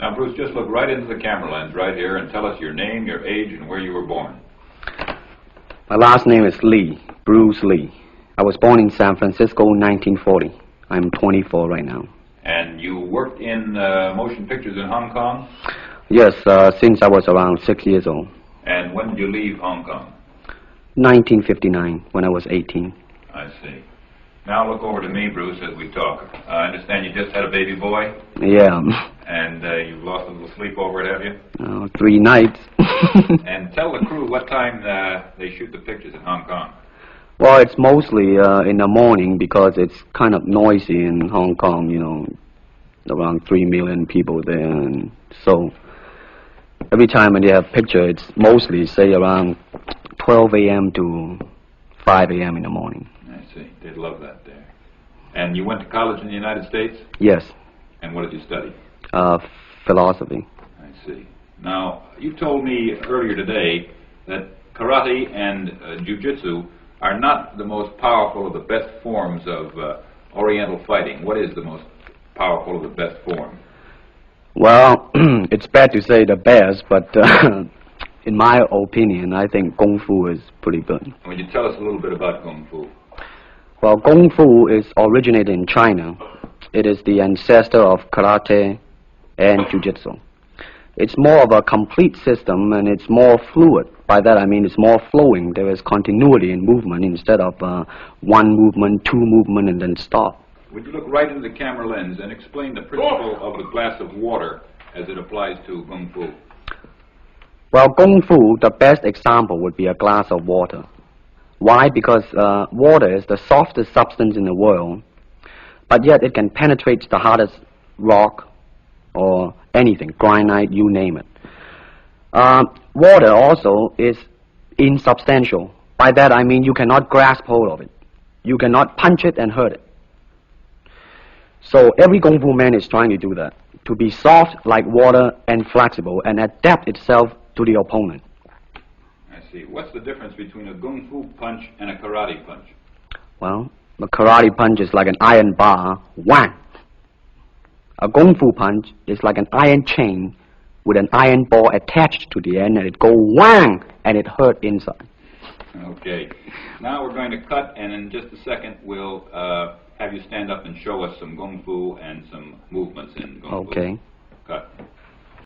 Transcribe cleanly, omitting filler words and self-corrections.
Now, Bruce, just look right into the camera lens right here and tell us your name, your age, and where you were born. My last name is Lee, Bruce Lee. I was born in San Francisco in 1940. I'm 24 right now. And you worked in motion pictures in Hong Kong? Yes, since I was around 6 years old. And when did you leave Hong Kong? 1959, when I was 18. I see. Now look over to me, Bruce, as we talk. I understand you just had a baby boy? Yeah. And you've lost a little sleep over it, have you? 3 nights. And tell the crew what time they shoot the pictures in Hong Kong. Well, it's mostly in the morning because it's kind of noisy in Hong Kong, you know, around 3 million people there. And so every time when they have picture, it's mostly, say, around 12 a.m. to 5 a.m. in the morning. I see. They'd love that there. And you went to college in the United States? Yes. And what did you study? Philosophy. I see. Now, you told me earlier today that karate and jiu-jitsu are not the most powerful or the best forms of Oriental fighting. What is the most powerful or the best form? Well, it's bad to say the best, but in my opinion, I think Kung Fu is pretty good. Would you tell us a little bit about Kung Fu? Well, Kung Fu is originated in China. It is the ancestor of karate and jiu-jitsu. It's more of a complete system, and it's more fluid. By that I mean it's more flowing. There is continuity in movement instead of one movement, two movement, and then stop. Would you look right into the camera lens and explain the principle of the glass of water as it applies to Kung Fu? Well, Kung Fu, the best example would be a glass of water. Why? Because water is the softest substance in the world, but yet it can penetrate the hardest rock or anything, granite, you name it. Water also is insubstantial. By that I mean you cannot grasp hold of it. You cannot punch it and hurt it. So every Kung Fu man is trying to do that, to be soft like water and flexible and adapt itself to the opponent. I see. What's the difference between a Kung Fu punch and a karate punch? Well, a karate punch is like an iron bar, whang. A Kung Fu punch is like an iron chain with an iron ball attached to the end, and it go whang, and it hurt inside. Okay. Now we're going to cut, and in just a second we'll have you stand up and show us some Kung Fu and some movements in Kung Fu. Okay. Cut.